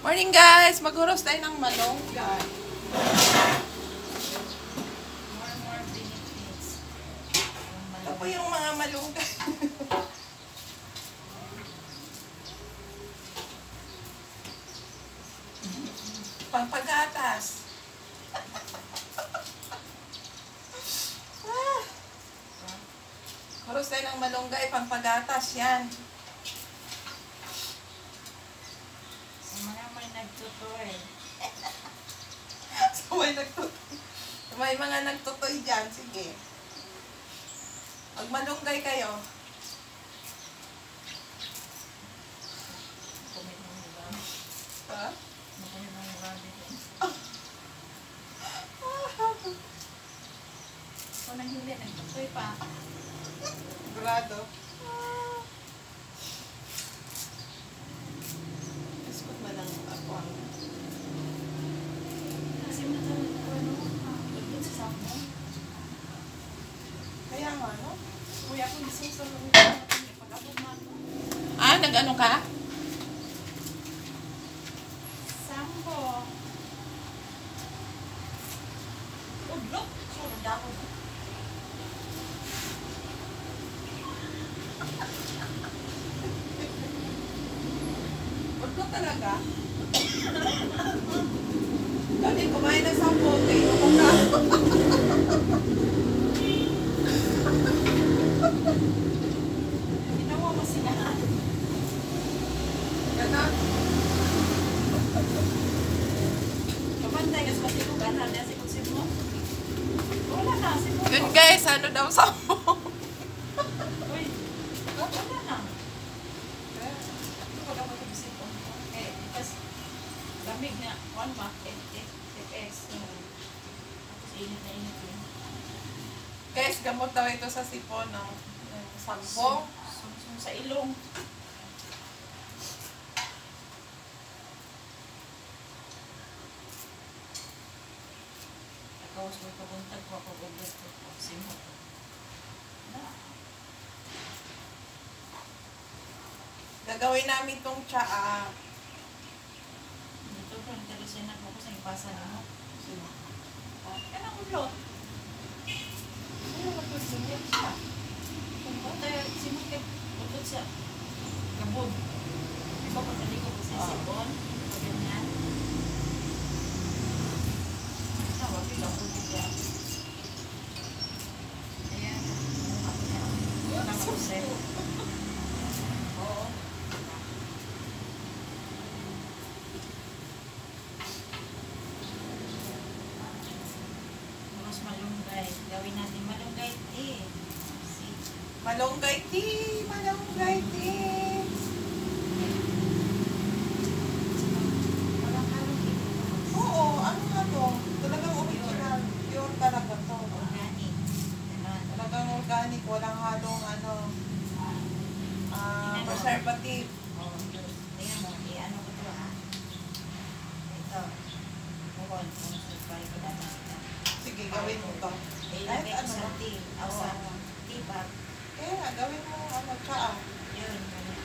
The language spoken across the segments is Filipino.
Morning guys! Maghuros tayo ng malunggay. More benefits. Ito po yung mga malunggay. Pampagatas. Huros tayo ng malunggay, pampagatas yan. May nagtutoy. May mga nagtutoy dyan. Sige. Magmalunggay kayo. Kumit ng ulam. Ha? Kumit ng ulam dito. Kung nanghili, nagtutoy pa. Sigurado. Iskot na lang ako. Kasi matawag ko lagyan sa sako. Kaya nga, no? Uy, ako gusto sa pag-abot mo ako. Ah, nag-ano ka? Sambo. Udlok. Sunod ako. Udlok talaga? Dati kumain ng sampo, kayo ka. Ginawa mo sila. Ganon. Kapantay, kasi pati ko ganan na si Kusin mo. Wala na, si Kusin. Yun guys, ano daw sampo? Uy, wala na. Wala ko mag-isip ko. Kasi lamig na, 1 Mac, FX. Tapos init na init yun. Guys, gamot daw ito sa sipon, no? Yung sampo. Sumsum sa ilong. Nakawas mo pabuntag ko ako ugas ko. Simo ko. Na. Gagawin namin itong tsaa. Dito ko, nagkalisin ako sa ipasa na mo. Yan ang ulot. Ano ba ito? Sumiyap siya. Kung ba tayo, simot ka, ulot siya. Gabod. Di ba pag naliko ko sa sipon? O ganyan. Tawag yung gabod niya. Ayan. Ako niya. Wala ko sa'yo. Oo. Mas malunggay. Gawin natin malunggay tea. See? Malunggay tea! Malunggay tea! Walang halong ito. Oo, ano nga to? Talagang original. Pure talaga to. Organic. Ganon. Talagang organic. Walang halong ano, preservative. Oh, tingnan mo. I-ano ko ito ha. Ito. Bukod. Kung subay ko dati sila. Sige, gawin mo to. Ilagay ko ano sa ba? tea. O sa tea bag. Kaya, gawin mo ano, tsaa. Yun. Ganyan.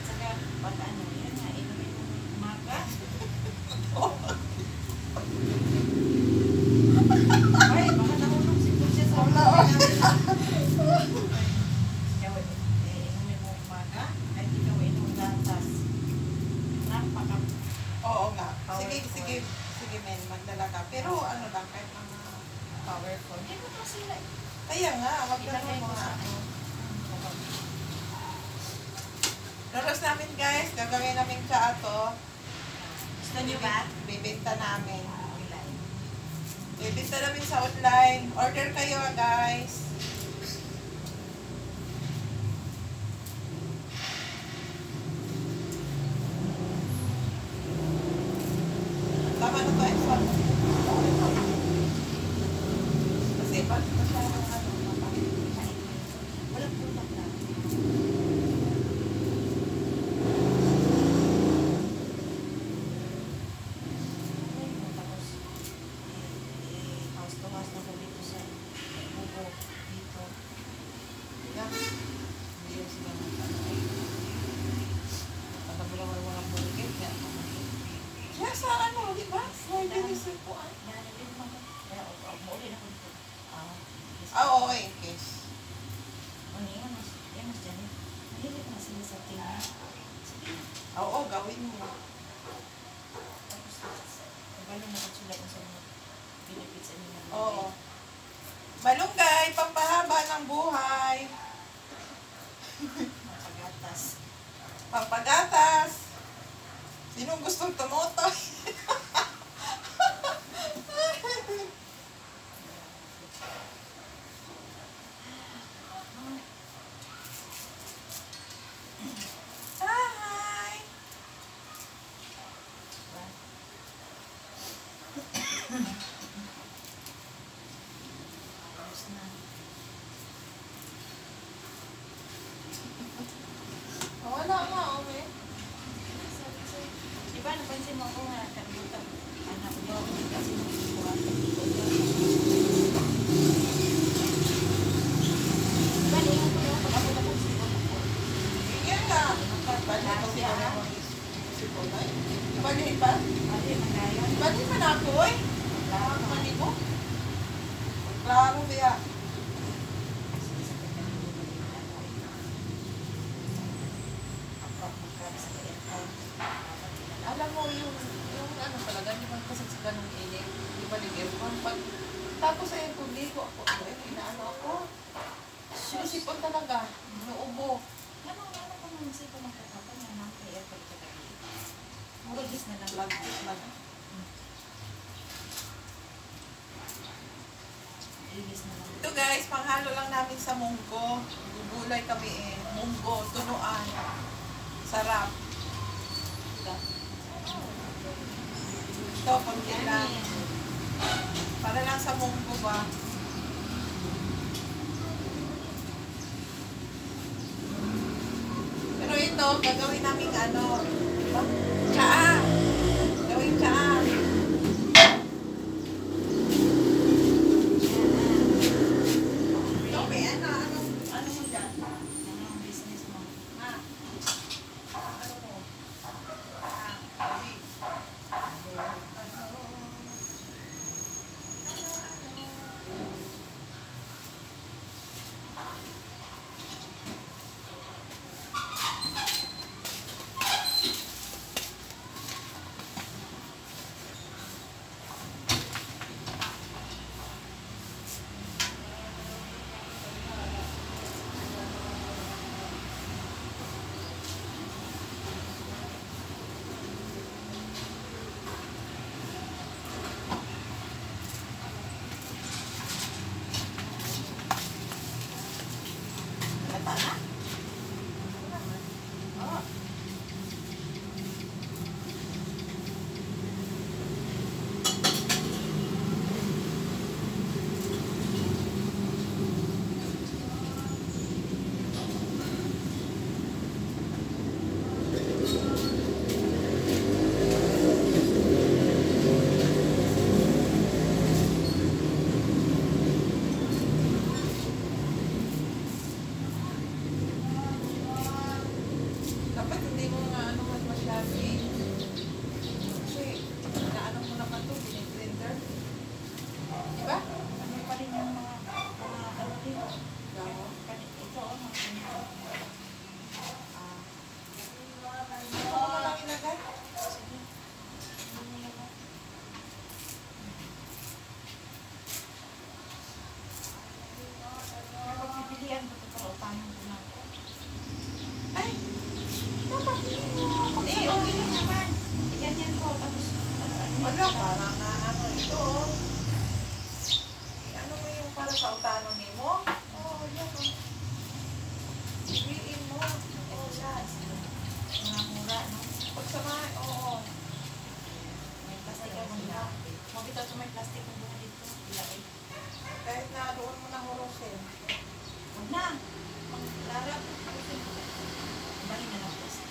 Saka, pag ano, yun nga, inumin mo umaga. Ay, baka nahulog si Kuya sa inumin mo umaga, ay di ka inom gatas. Napaka Oo nga. Sige, Powerful. sige. Sige, men. Magdala ka. Pero ano lang, kahit mga powerful. Hindi mo pa sila. kaya nga, magdala Ilagay mo ko nga. sa ano. Luros namin guys, gagawin namin tsaa to. Gusto niyo ba? Bibenta namin. Ilan? Bibenta namin sa online. Order kayo guys. Tama na to, Exxon. Kasi ba't masyadong ano, mapakit. Walang tulak na. Tapos, house to house na ko dito sa buko. Dito Oo, in case. O niya, mas Janet. Mahilig na sila sa tingin. Sige. Oo, gawin mo. Tapos, kabalo na katsulay na sa mga benefits nila. Oo. Malunggay, pampahaba ng buhay. Pagatas. Pampagatas. Sinong gustong tumotoy? Hi! Ayos na. Wala nga, ome. Diba, napansin mo ako nga, kalimutan. Anak ko yun, kasi nagkukuha. Diba, niyan ko yun, pag ako nagkukuha ako. Yan na. Balik ko siya na mga sipunay. Balik pa? Ate, magayon. Balik pa na ako eh. Lahat naman. Balik mo? Klaro niya. Alam mo yung ano talaga, hindi man kasagsagan ng init. Di ba ng aircon? Tapos ay publiko ako, inaano ako. Sinisipon talaga, naubo. Ano ko naman siya kung magkakapon na ng prayer pag kagabi. Muragis na lang. Lagkit na. Ilis na lang. Ito guys, panghalo lang namin sa munggo. Gugulay kami eh. Munggo, tunuan. Sarap. Ito, konti lang. Para lang sa munggo ba? Pero ito, gagawin namin ano, diba? Tsaa. Gawin tsaa. Ito, may ano mo dyan? Ano ang business mo? Ha? Ano mo? Sabi. Halata na? Oo. Dapat hindi mo nga ano mas masyado eh. Kasi, naano mo naman ito, blender. Diba? Ano pa rin yung mga ano din? Gawa. Ito, mga ganito. Ito ko na lang ilagay. Sige. Ano mo lang? May pagpipilian ko ito para upahan ko na. Ay! Dapat hindi mo. Eh, okay lang naman. Ganyan ko. Tapos, Wala, parang na ano ito. Oh. Ano mo yung para sa utano ni mo? Oo, yan. Oh. Ibiin mo. ito siya. Mga mura, no? Pagsamahan, oo. May plastic ako nila. Mabito sa may plastic ng buka dito. Ilagay. Kahit na doon mo na hurusin. Huwag na. Maglarap. Bali na lang plastic.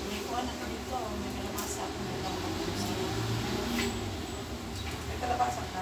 May kuha na ko dito. May kalamasa ako na lang. May kalabasa ka.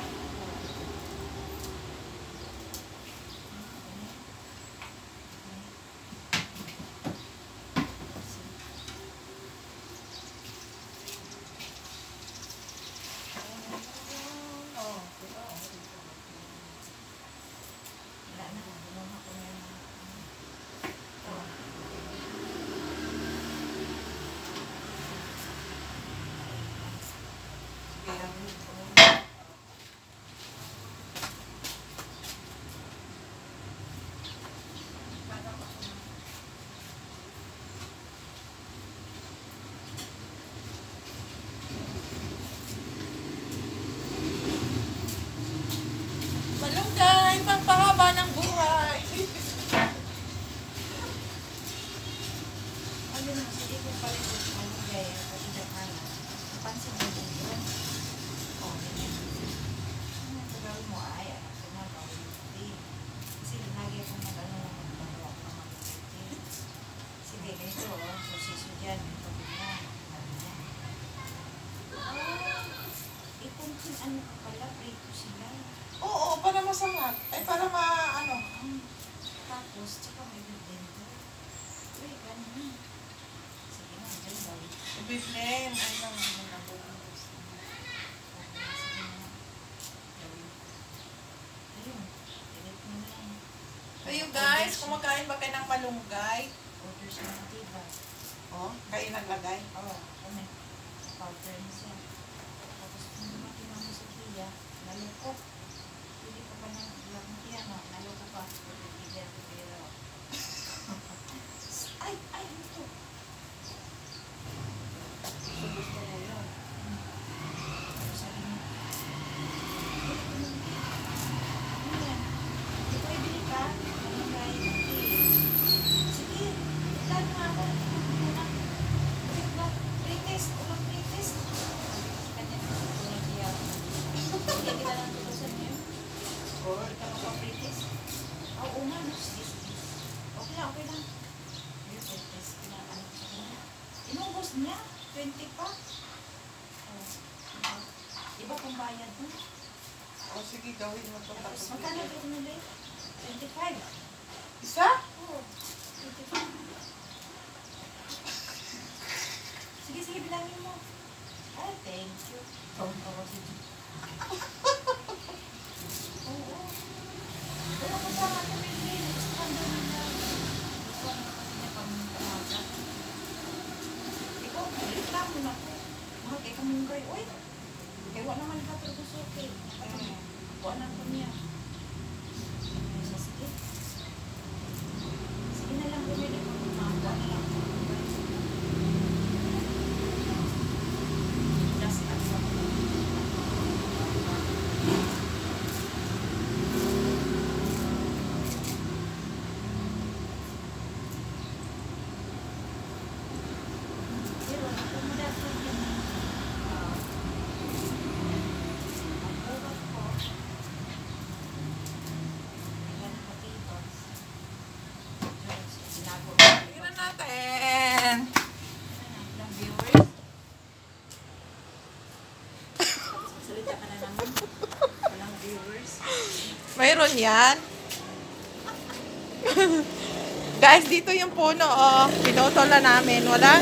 ano ka pala, prito sila. Oo, para masangat. Ay, para ano. Tapos, tsaka may blender. Uy, ganun. Sige na, dyan daw. I-blend. Ay, naman na bukas. Sige na. Gawin ko. Ayun, edit mo na lang. Ayun guys, kumakain ba kayo ng malunggay? Order siya ng tiba. Oh, kayo naglagay? Oo, ano, powder na siya. Tapos kung dumating mo sa tiya, nalukok. Pili ko pa ng lang tiya, no? Nalukok pa. Bigyan ko pero. Ay, ito. So, gusto mo yun. Tapos sabi mo, ano yan? Di ko ibili ka? Ano kaya yung sige, ilan nga ako. Pretest, ulang pretest. Kanya, ulang siya. Hindi kita lang tutusan niyo. Or, ikaw magpa-pretest. Oo nga, no? Sige. Okay lang. Yung pretest, pinakaano ko sa kanya. Inubos niya, 20 pa. Oh, iba kung bayad mo. Oh, sige, gawin mo ito. Tapos, magkano ito nila? 25. Isa? Oo, 25. Sige, bilangin mo. Ah, thank you. Oo. Pero kasama ko may green. Gusto ka daw nila. Gusto ka naman kasi niya pang-tamaga. Ikaw, reklamo na ko. Mahal kay kamunggay. Uy, kaya wala naman ka pero gusto okay. Wala ko niya. Sige. Sige na lang, bumili ko. Maga na lang. Just as a pero nakumudad ko yun. Ang ugat ko, ilan na potatoes. Sinago ko. Tingnan natin. Ilang viewers? Salita ka na naman. Walang viewers. Mayroon yan. Guys, dito yung puno, oh. Pinutol na namin. Wala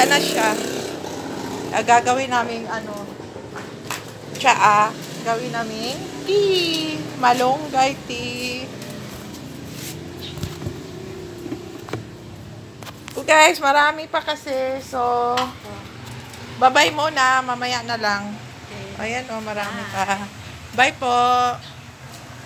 na siya. Gagawin namin, tsaa. Gawin namin tea. Malunggay tea. So guys, marami pa kasi. So, bye-bye muna. Mamaya na lang. Ayan, oh, marami pa. Bye po.